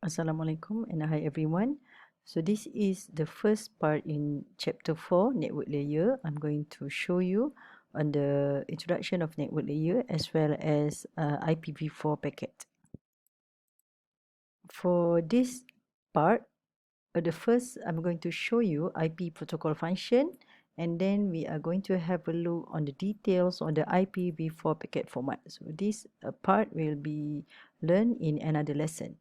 Assalamualaikum and hi everyone. So this is the first part in chapter 4 network layer. I'm going to show you on the introduction of network layer as well as IPv4 packet. For this part, the first I'm going to show you IP protocol function, and then we are going to have a look on the details on the IPv4 packet format. So this part will be learned in another lesson.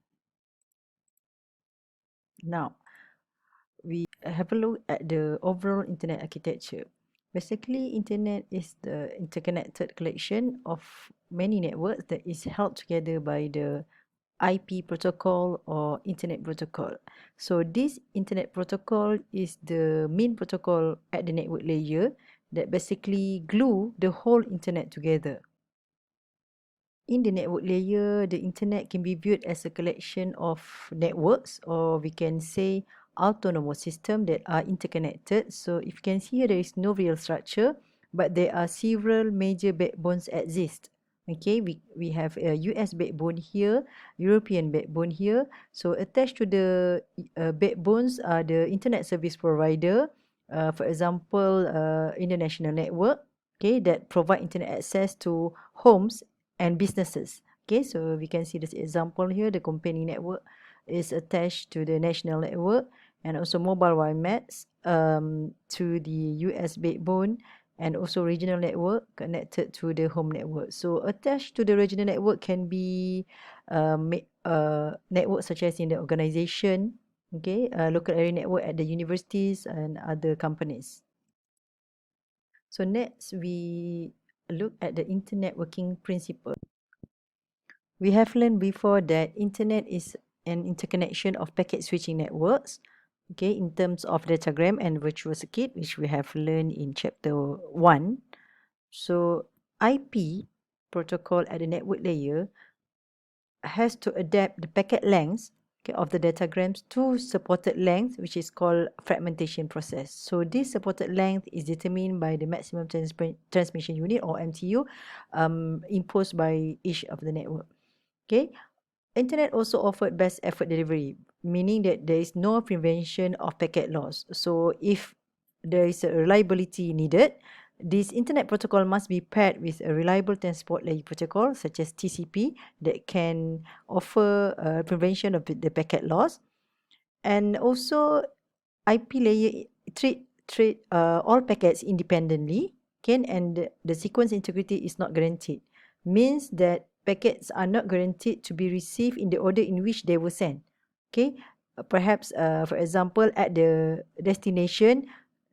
Now, we have a look at the overall internet architecture. Basically, internet is the interconnected collection of many networks that is held together by the IP protocol or internet protocol. So this internet protocol is the main protocol at the network layer that basically glue the whole internet together. In the network layer, the internet can be viewed as a collection of networks, or we can say autonomous systems that are interconnected. So if you can see here, there is no real structure, but there are several major backbones exist. Okay, we have a US backbone here, European backbone here. So attached to the backbones are the internet service provider, for example, international network, okay, that provide internet access to homes and businesses. Okay, so we can see this example here. The company network is attached to the national network, and also mobile WiMAX to the US backbone, and also regional network connected to the home network. So attached to the regional network can be networks such as in the organization, okay, local area network at the universities and other companies. So next we look at the internet working principle. We have learned before that internet is an interconnection of packet switching networks, okay, in terms of datagram and virtual circuit, which we have learned in chapter 1. So IP protocol at the network layer has to adapt the packet lengths, okay, of the datagrams to supported length, which is called fragmentation process. So this supported length is determined by the maximum transmission unit, or MTU, imposed by each of the network. Okay, internet also offered best effort delivery, meaning that there is no prevention of packet loss. So if there is a reliability needed, this internet protocol must be paired with a reliable transport layer protocol such as TCP that can offer prevention of the packet loss. And also IP layer treat all packets independently, okay, and the sequence integrity is not guaranteed. Means that packets are not guaranteed to be received in the order in which they were sent. Okay, perhaps for example, at the destination,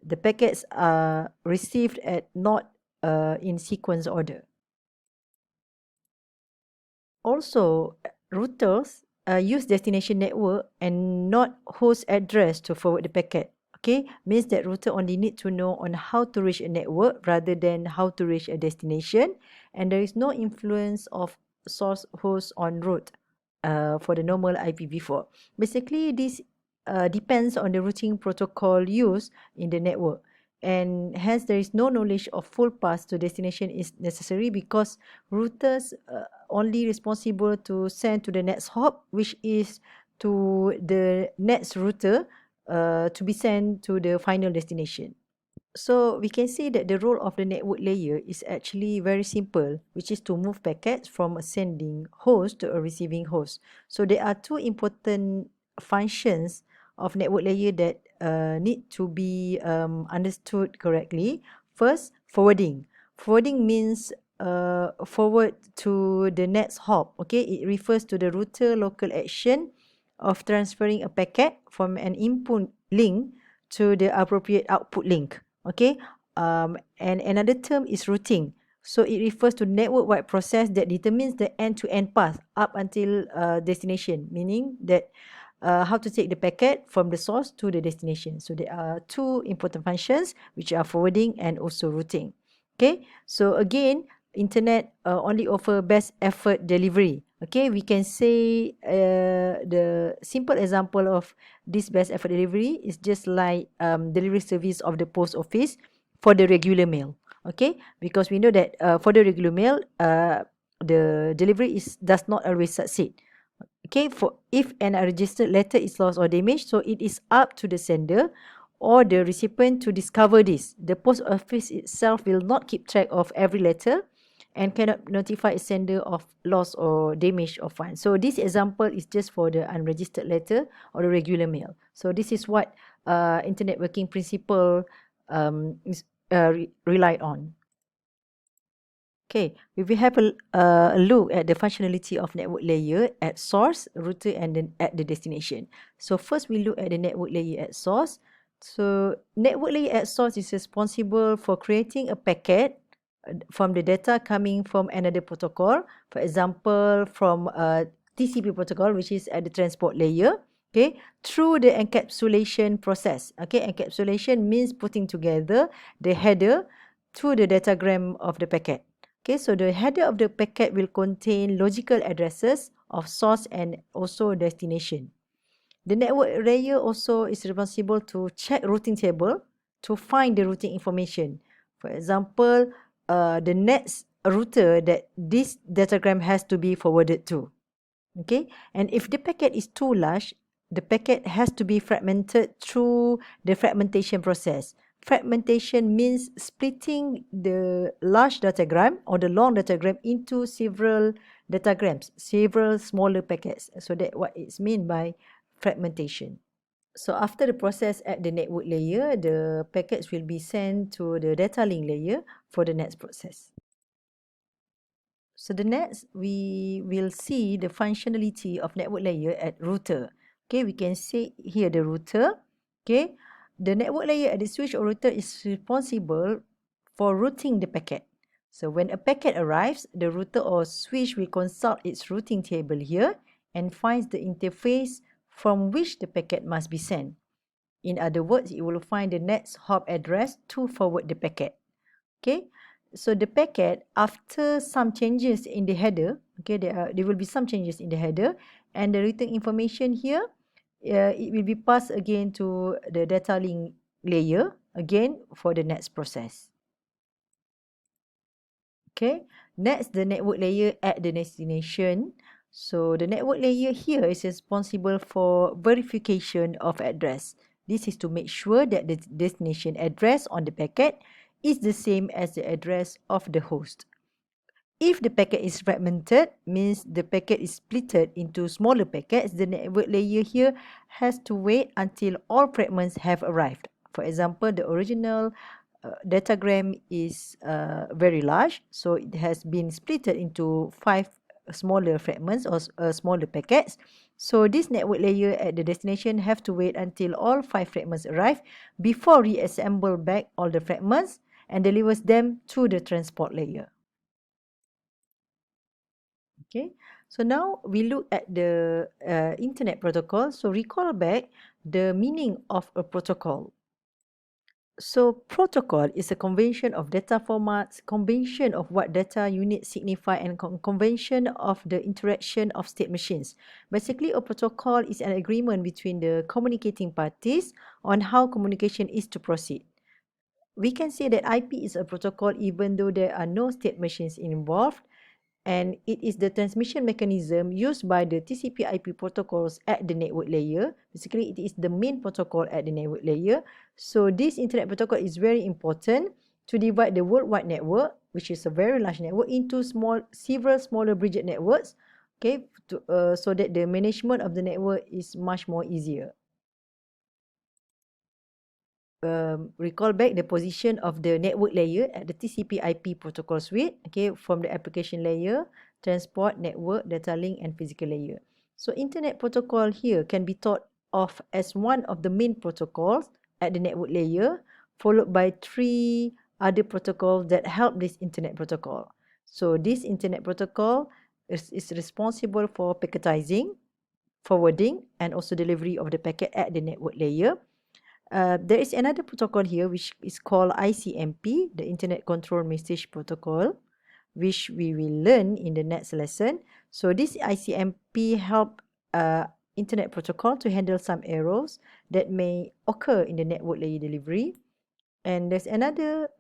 the packets are received at not in sequence order. Also, routers use destination network and not host address to forward the packet. Okay, means that router only need to know on how to reach a network rather than how to reach a destination, and there is no influence of source host on route for the normal IPv4. Basically, this depends on the routing protocol used in the network, and hence there is no knowledge of full path to destination is necessary, because routers only responsible to send to the next hop, which is to the next router to be sent to the final destination. So we can say that the role of the network layer is actually very simple, which is to move packets from a sending host to a receiving host. So there are two important functions of network layer that need to be understood correctly. First, forwarding. Forwarding means forward to the next hop. Okay, it refers to the router local action of transferring a packet from an input link to the appropriate output link. Okay, and another term is routing. So it refers to network-wide process that determines the end-to-end path up until destination, meaning that how to take the packet from the source to the destination. So there are two important functions, which are forwarding and also routing. Okay, so again, internet only offer best effort delivery. Okay, we can say the simple example of this best effort delivery is just like delivery service of the post office for the regular mail. Okay, because we know that for the regular mail, the delivery does not always succeed. Okay, for if an unregistered letter is lost or damaged, so it is up to the sender or the recipient to discover this. The post office itself will not keep track of every letter and cannot notify a sender of loss or damage of one. So this example is just for the unregistered letter or the regular mail. So this is what internet working principle relied on. Okay, we will have a look at the functionality of network layer at source, router, and then at the destination. So first we look at the network layer at source. So network layer at source is responsible for creating a packet from the data coming from another protocol. For example, from TCP protocol, which is at the transport layer. Okay, through the encapsulation process. Okay, encapsulation means putting together the header to the datagram of the packet. Okay, so the header of the packet will contain logical addresses of source and also destination. The network layer also is responsible to check routing table to find the routing information. For example, the next router that this datagram has to be forwarded to. Okay, and if the packet is too large, the packet has to be fragmented through the fragmentation process. Fragmentation means splitting the large datagram or the long datagram into several datagrams, several smaller packets. So that's what it's meant by fragmentation. So after the process at the network layer, the packets will be sent to the data link layer for the next process. So the next, we will see the functionality of network layer at router. Okay, we can see here the router. Okay, the network layer at the switch or router is responsible for routing the packet. So when a packet arrives, the router or switch will consult its routing table here and finds the interface from which the packet must be sent. In other words, it will find the next hop address to forward the packet. Okay, so the packet, after some changes in the header, okay, there will be some changes in the header and the written information here, it will be passed again to the data link layer again for the next process. Okay, next, the network layer at the destination. So the network layer here is responsible for verification of address. This is to make sure that the destination address on the packet is the same as the address of the host. If the packet is fragmented, means the packet is splitted into smaller packets, the network layer here has to wait until all fragments have arrived. For example, the original datagram is very large, so it has been splitted into 5 smaller fragments or smaller packets. So this network layer at the destination have to wait until all 5 fragments arrive before reassemble back all the fragments and delivers them to the transport layer. Okay, so now we look at the internet protocol. So recall back the meaning of a protocol. So protocol is a convention of data formats, convention of what data units signify, and convention of the interaction of state machines. Basically, a protocol is an agreement between the communicating parties on how communication is to proceed. We can say that IP is a protocol even though there are no state machines involved, and it is the transmission mechanism used by the TCP/IP protocols at the network layer. Basically, it is the main protocol at the network layer. So this internet protocol is very important to divide the worldwide network, which is a very large network, into several smaller bridged networks, okay, so that the management of the network is much more easier. Recall back the position of the network layer at the TCP/IP protocol suite, okay, from the application layer, transport, network, data link, and physical layer. So internet protocol here can be thought of as one of the main protocols at the network layer, followed by 3 other protocols that help this internet protocol. So this internet protocol is responsible for packetizing, forwarding, and also delivery of the packet at the network layer. There is another protocol here which is called ICMP, the Internet Control Message Protocol, which we will learn in the next lesson. So this ICMP help Internet protocol to handle some errors that may occur in the network layer delivery. And there's another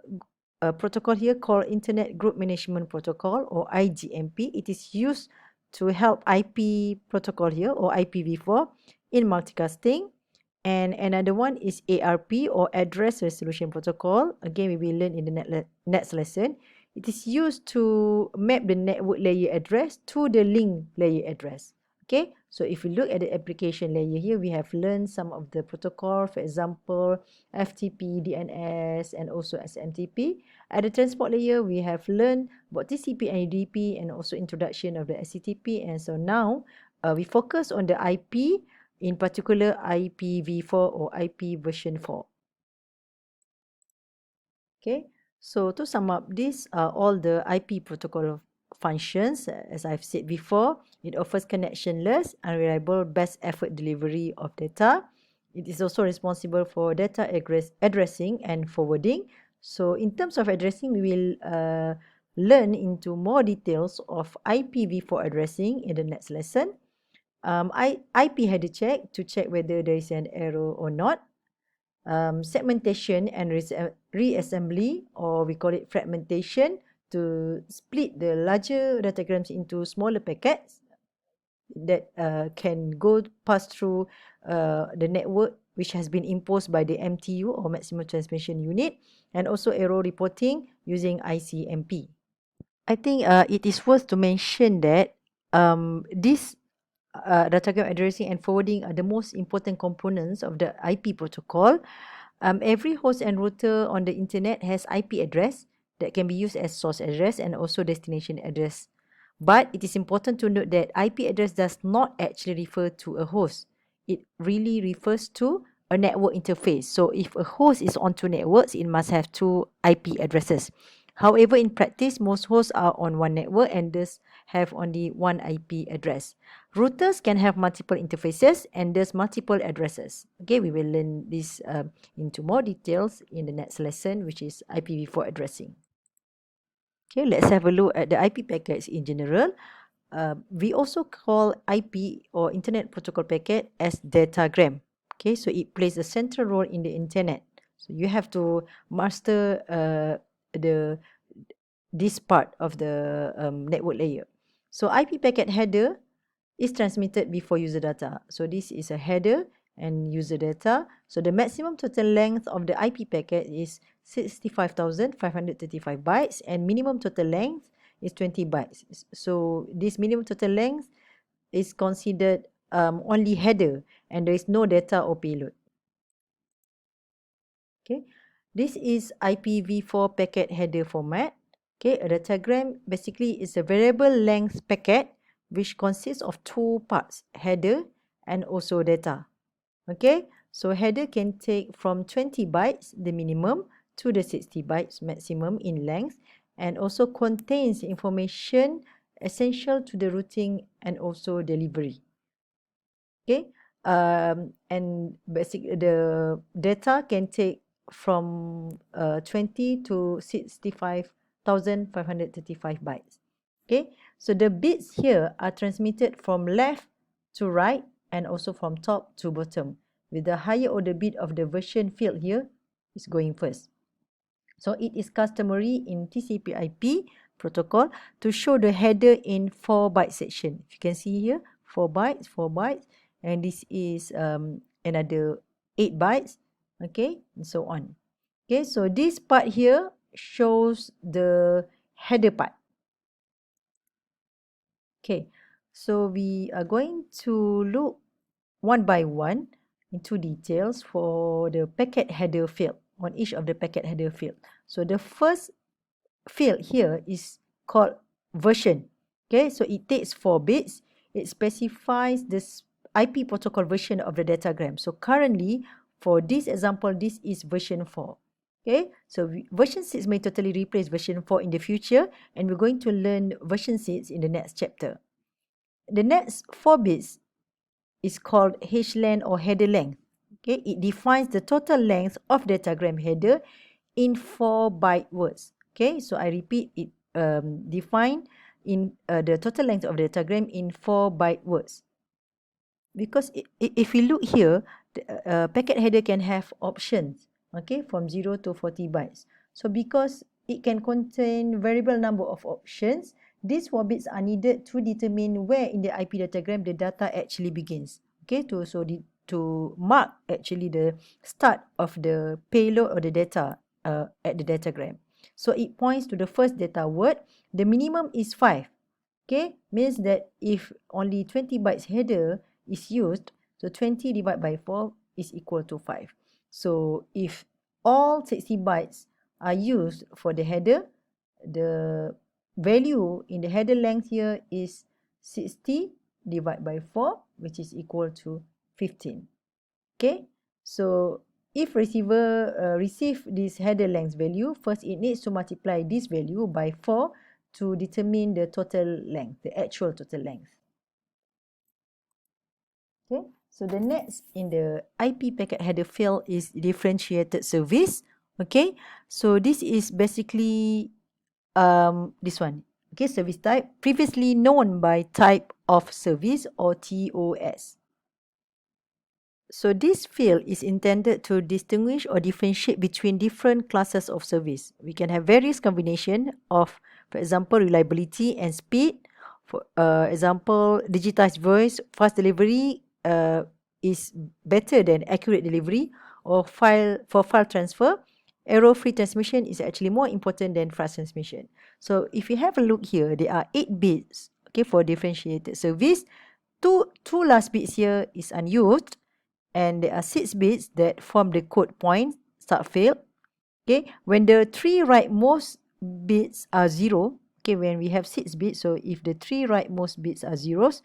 protocol here called Internet Group Management Protocol, or IGMP. It is used to help IP protocol here, or IPv4 in multicasting. And another one is ARP, or Address Resolution Protocol. Again, we will learn in the next lesson. It is used to map the network layer address to the link layer address. Okay, so if we look at the application layer here, we have learned some of the protocol, for example, FTP, DNS, and also SMTP. At the transport layer, we have learned about TCP and UDP, and also introduction of the SCTP. And so now we focus on the IP, in particular IPv4 or IP version 4. Okay, so to sum up, these are all the IP protocol functions. As I've said before, it offers connectionless, unreliable, best effort delivery of data. It is also responsible for data addressing and forwarding. So in terms of addressing, we will learn into more details of IPv4 addressing in the next lesson. IP header check to check whether there is an error or not. Segmentation and reassembly, or we call it fragmentation, to split the larger datagrams into smaller packets that can pass through the network which has been imposed by the MTU, or maximum transmission unit, and also error reporting using ICMP. I think it is worth to mention that this datagram addressing and forwarding are the most important components of the IP protocol. Every host and router on the internet has IP address that can be used as source address and also destination address. But it is important to note that IP address does not actually refer to a host. It really refers to a network interface. So if a host is onto networks, it must have two IP addresses. However, in practice, most hosts are on one network and thus have only one IP address. Routers can have multiple interfaces and thus multiple addresses. Okay, we will learn this into more details in the next lesson, which is IPv4 addressing. Okay, let's have a look at the IP packets in general. We also call IP, or Internet Protocol packet, as datagram. Okay, so it plays a central role in the internet. So you have to master this part of the network layer. So IP packet header is transmitted before user data. So this is a header and user data. So the maximum total length of the IP packet is 65,535 bytes, and minimum total length is 20 bytes. So this minimum total length is considered only header, and there is no data or payload. Okay, this is IPv4 packet header format. Okay, a datagram basically is a variable length packet which consists of two parts, header and also data. Okay, so header can take from 20 bytes, the minimum, to the 60 bytes maximum in length, and also contains information essential to the routing and also delivery. Okay, and the data can take from 20 to 65,535 bytes. Okay, so the bits here are transmitted from left to right and also from top to bottom, with the higher order bit of the version field here is going first. So it is customary in TCP/IP protocol to show the header in 4 byte section. If you can see here, 4 bytes, 4 bytes, and this is another 8 bytes, okay, and so on. Okay, so this part here shows the header part. Okay, so we are going to look one by one into details for the packet header field, on each of the packet header field. So the first field here is called version. Okay, so it takes 4 bits. It specifies this IP protocol version of the datagram. So currently, for this example, this is version 4. Okay, so version 6 may totally replace version 4 in the future, and we're going to learn version 6 in the next chapter. The next 4 bits is called HLength, or header length. Okay, it defines the total length of datagram header in 4 byte words. Okay, so I repeat, it define in the total length of the datagram in 4 byte words. Because if we look here, the packet header can have options, okay, from 0 to 40 bytes. So because it can contain variable number of options, These 4 bits are needed to determine where in the IP datagram the data actually begins. Okay, to mark actually the start of the payload or the data at the datagram. So it points to the first data word. The minimum is 5. Okay, means that if only 20 bytes header is used, so 20 divided by 4 is equal to 5. So if all 60 bytes are used for the header, the value in the header length here is 60 divided by 4, which is equal to 15. Okay, so if receiver receive this header length value, first it needs to multiply this value by 4 to determine the total length, the actual total length. Okay, so the next in the IP packet header field is differentiated service. Okay, so this is basically this one. Okay, service type previously known by type of service or TOS. So this field is intended to distinguish or differentiate between different classes of service. We can have various combination of, for example, reliability and speed. For example, digitized voice, fast delivery is better than accurate delivery, or file transfer. Error-free transmission is actually more important than fast transmission. So if you have a look here, there are 8 bits, okay, for differentiated service. Two last bits here is unused, and there are 6 bits that form the code point start field. Okay, when the 3 rightmost bits are 0, okay, when we have 6 bits, so if the 3 rightmost bits are zeros,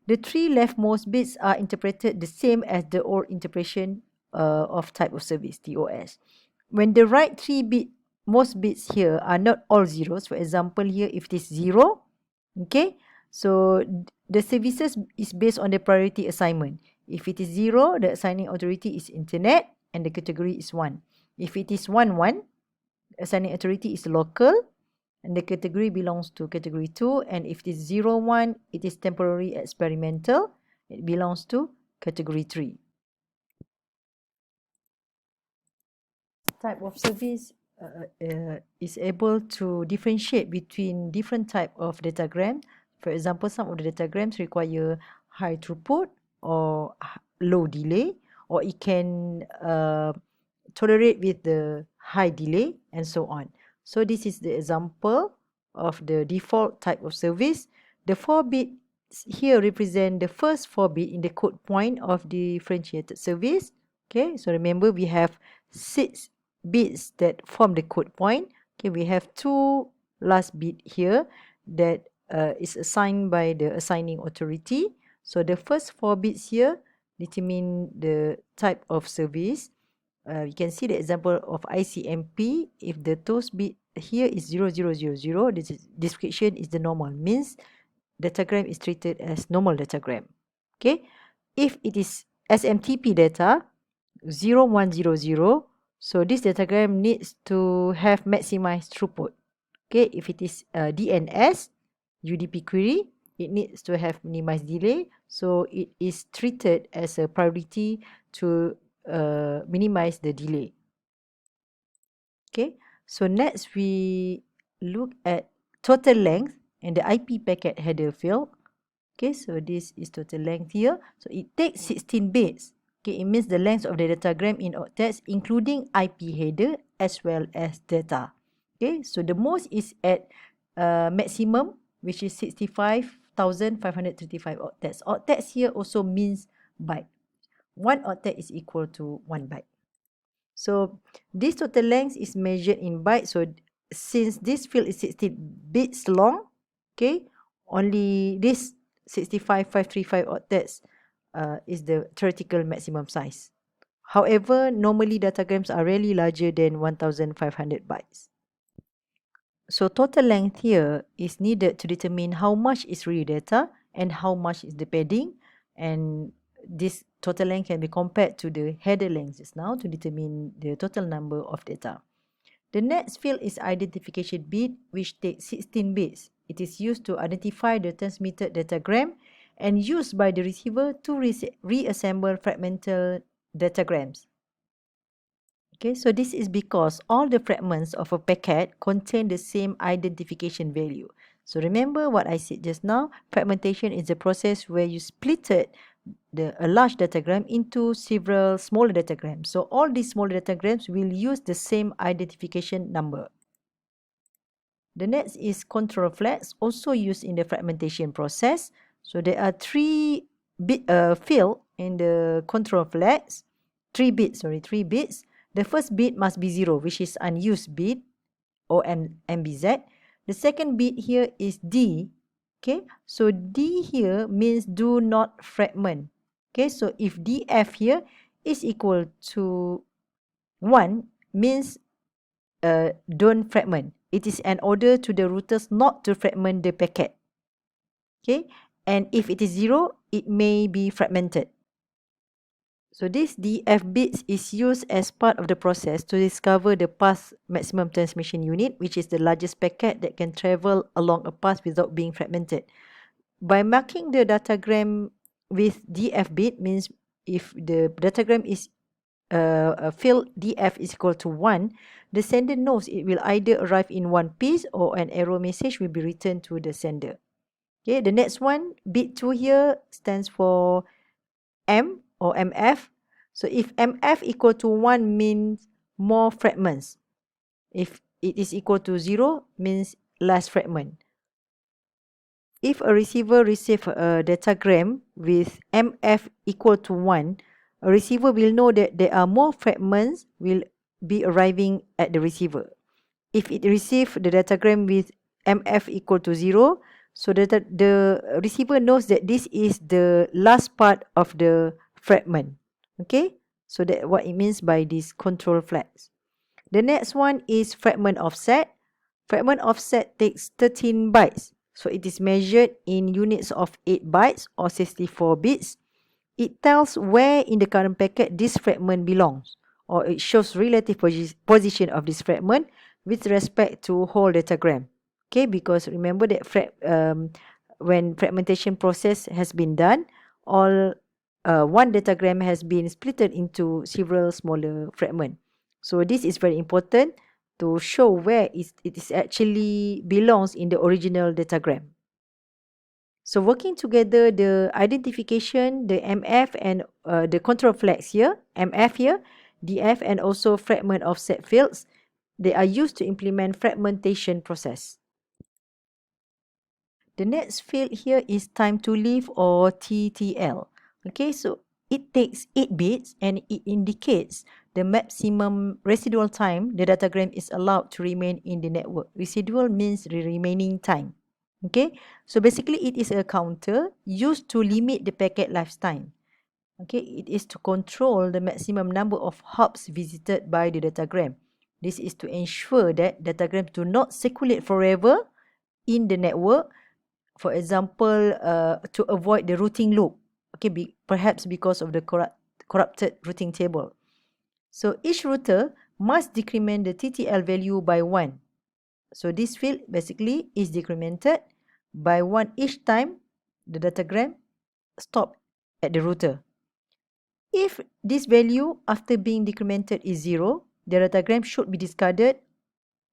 the 3 leftmost bits are interpreted the same as the old interpretation of type of service, TOS. When the right 3 most bits here are not all zeros, for example here if it is 0, okay, so the services is based on the priority assignment. If it is 0, the assigning authority is internet and the category is 1. If it is 1, 1, assigning authority is local and the category belongs to category 2. And if it is 0, 1, it is temporary experimental. It belongs to category 3. Type of service is able to differentiate between different type of datagram. For example, some of the datagrams require high throughput or low delay, or it can tolerate with the high delay and so on. So this is the example of the default type of service. The 4 bits here represent the first 4 bit in the code point of differentiated service. Okay, so remember we have 6 bits that form the code point. Okay, we have 2 last bit here that is assigned by the assigning authority. So the first 4 bits here determine the type of service. You can see the example of ICMP. If the toast bit here is 0000, this description is the normal, means datagram is treated as normal datagram. Okay, if it is SMTP data 0100, so this datagram needs to have maximized throughput. Okay, if it is DNS UDP query, it needs to have minimized delay, so it is treated as a priority to minimize the delay. Okay, so next we look at total length and the IP packet header field. Okay, so this is total length here. So it takes 16 bits. Okay, it means the length of the datagram in octets, including IP header as well as data. Okay, so the most is at maximum, which is 65,535 octets. Octets here also means byte. 1 octet is equal to 1 byte. So this total length is measured in bytes. So since this field is 16 bits long, okay, only this 65,535 octets is the theoretical maximum size. However, normally datagrams are rarely larger than 1,500 bytes. So total length here is needed to determine how much is real data and how much is the padding, and this total length can be compared to the header length just now to determine the total number of data. The next field is identification bit, which takes 16 bits. It is used to identify the transmitted datagram and used by the receiver to reassemble fragmented datagrams. Okay, so this is because all the fragments of a packet contain the same identification value. So remember what I said just now, fragmentation is a process where you splitted a large datagram into several smaller datagrams. So all these smaller datagrams will use the same identification number. The next is control flags, also used in the fragmentation process. So there are three field in the control flags, 3 bits. The first bit must be 0, which is unused bit, or MBZ. The second bit here is D. Okay, so D here means do not fragment. Okay, so if DF here is equal to 1, means don't fragment. It is an order to the routers not to fragment the packet. Okay, and if it is 0, it may be fragmented. So this DF bits is used as part of the process to discover the path maximum transmission unit, which is the largest packet that can travel along a path without being fragmented. By marking the datagram with DF bit, means if the datagram is field DF is equal to 1, the sender knows it will either arrive in one piece or an error message will be returned to the sender. Okay, the next one, bit 2 here stands for M or MF. So if MF equal to 1 means more fragments. If it is equal to 0 means less fragment. If a receiver receives a datagram with MF equal to 1, a receiver will know that there are more fragments will be arriving at the receiver. If it receives the datagram with MF equal to 0, so that the receiver knows that this is the last part of the fragment. Okay, so that's what it means by these control flags. The next one is fragment offset. Fragment offset takes 13 bytes. So it is measured in units of 8 bytes or 64 bits. It tells where in the current packet this fragment belongs, or it shows relative position of this fragment with respect to whole datagram. Okay, because remember that when fragmentation process has been done, all one datagram has been splitted into several smaller fragments. So this is very important to show where it is actually belongs in the original datagram. So working together, the identification, the MF and the control flags here, MF here, DF and also fragment offset fields, they are used to implement fragmentation process. The next field here is time to live or TTL. Okay, so it takes 8 bits and it indicates the maximum residual time the datagram is allowed to remain in the network. Residual means the remaining time. Okay, so basically it is a counter used to limit the packet lifetime. Okay, it is to control the maximum number of hops visited by the datagram. This is to ensure that datagrams do not circulate forever in the network. For example, to avoid the routing loop. Okay, perhaps because of the corrupted routing table. So each router must decrement the TTL value by 1. So this field basically is decremented by 1 each time the datagram stops at the router. If this value after being decremented is 0, the datagram should be discarded,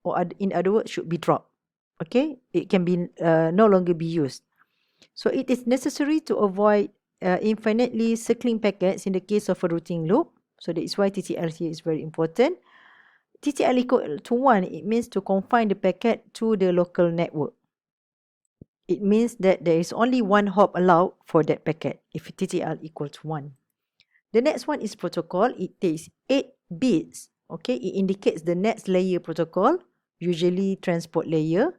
or in other words, should be dropped. Okay, it can be no longer be used. So it is necessary to avoid infinitely circling packets in the case of a routing loop. So that is why TTL here is very important. TTL equal to 1, it means to confine the packet to the local network. It means that there is only one hop allowed for that packet if TTL equal to 1. The next one is protocol. It takes 8 bits. Okay, it indicates the next layer protocol, usually transport layer.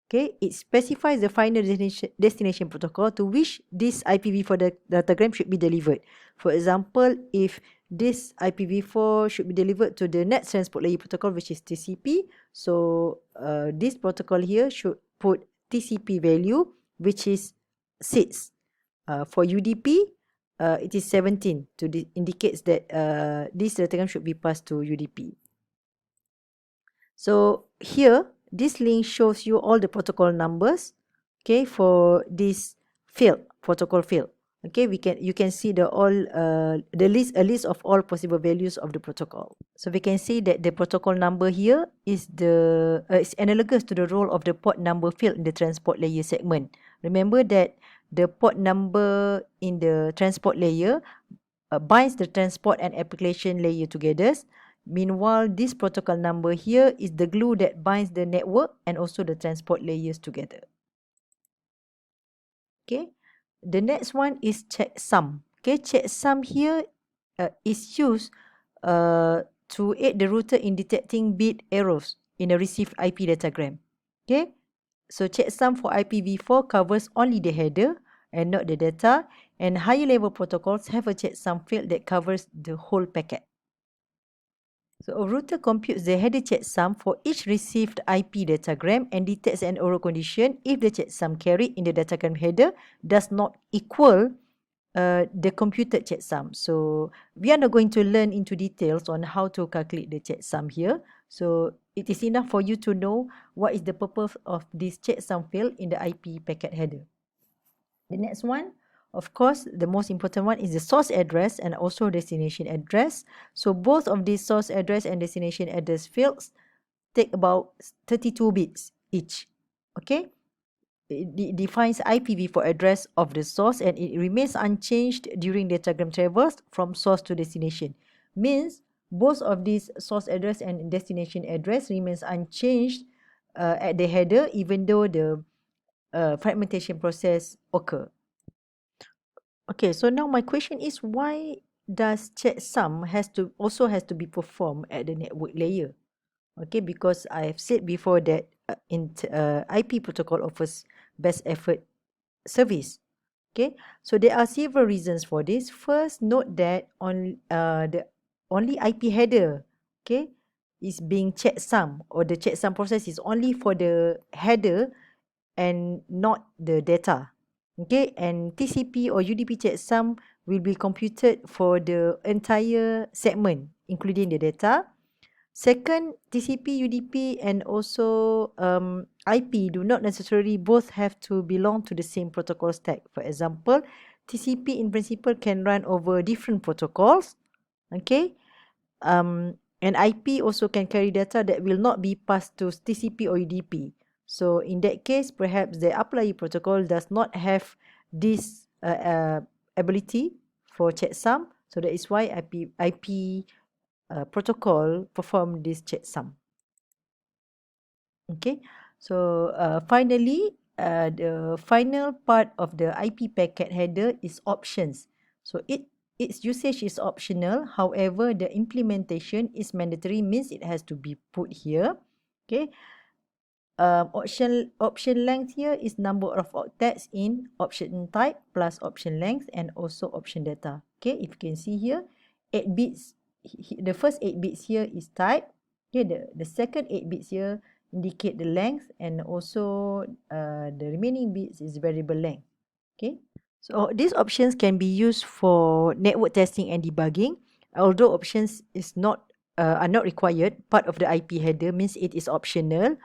Okay, it specifies the final destination protocol to which this IPv4 datagram should be delivered. For example, if this IPv4 should be delivered to the next transport layer protocol, which is TCP, so this protocol here should put TCP value, which is 6. For UDP, it is 17 to indicates that this datagram should be passed to UDP. So here, this link shows you all the protocol numbers, okay, for this field, protocol field. Okay, you can see the a list of all possible values of the protocol. So we can see that the protocol number here is is analogous to the role of the port number field in the transport layer segment. Remember that the port number in the transport layer binds the transport and application layer together. Meanwhile, this protocol number here is the glue that binds the network and also the transport layers together. Okay, the next one is checksum. Okay, checksum here is used to aid the router in detecting bit errors in a received IP datagram. Okay, so checksum for IPv4 covers only the header and not the data, and higher level protocols have a checksum field that covers the whole packet. So a router computes the header checksum for each received IP datagram and detects an error condition if the checksum carried in the datagram header does not equal the computed checksum. So we are not going to learn into details on how to calculate the checksum here. So it is enough for you to know what is the purpose of this checksum field in the IP packet header. The next one, of course, the most important one is the source address and also destination address. So both of these source address and destination address fields take about 32 bits each. Okay, it defines IPv4 address of the source and it remains unchanged during datagram traverse from source to destination. Means both of these source address and destination address remains unchanged at the header even though the fragmentation process occur. Okay, so now my question is, why does checksum has to be performed at the network layer? Okay, because I have said before that IP protocol offers best effort service. Okay, so there are several reasons for this. First, note that the only IP header, okay, is being checksum, or the checksum process is only for the header and not the data. Okay, and TCP or UDP checksum will be computed for the entire segment, including the data. Second, TCP, UDP, and also IP do not necessarily both have to belong to the same protocol stack. For example, TCP in principle can run over different protocols. Okay, and IP also can carry data that will not be passed to TCP or UDP. So in that case, perhaps the API protocol does not have this ability for checksum. So that is why IP protocol perform this checksum. Okay, so finally, the final part of the IP packet header is options. So its usage is optional. However, the implementation is mandatory, means it has to be put here. Okay, option length here is number of octets in option type plus option length and also option data. Okay, if you can see here, 8 bits, the first 8 bits here is type. Okay, the second 8 bits here indicate the length, and also the remaining bits is variable length. Okay, so these options can be used for network testing and debugging. Although options are not required, part of the IP header, means it is optional.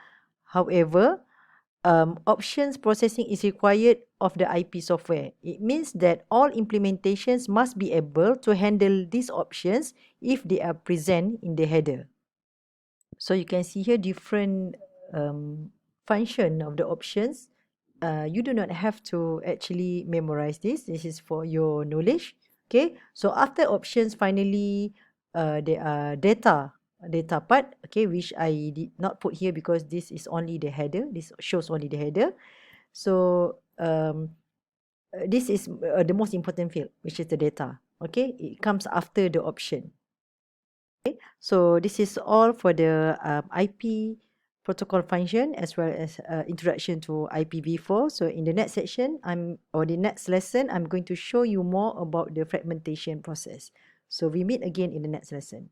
However, options processing is required of the IP software. It means that all implementations must be able to handle these options if they are present in the header. So you can see here different function of the options. You do not have to actually memorize this. This is for your knowledge. Okay, so after options, finally, there are data part, okay, which I did not put here because this is only the header. This shows only the header. So this is the most important field, which is the data. Okay, it comes after the option. Okay, so this is all for the IP protocol function as well as introduction to IPv4. So in the next section, the next lesson, I'm going to show you more about the fragmentation process. So we meet again in the next lesson.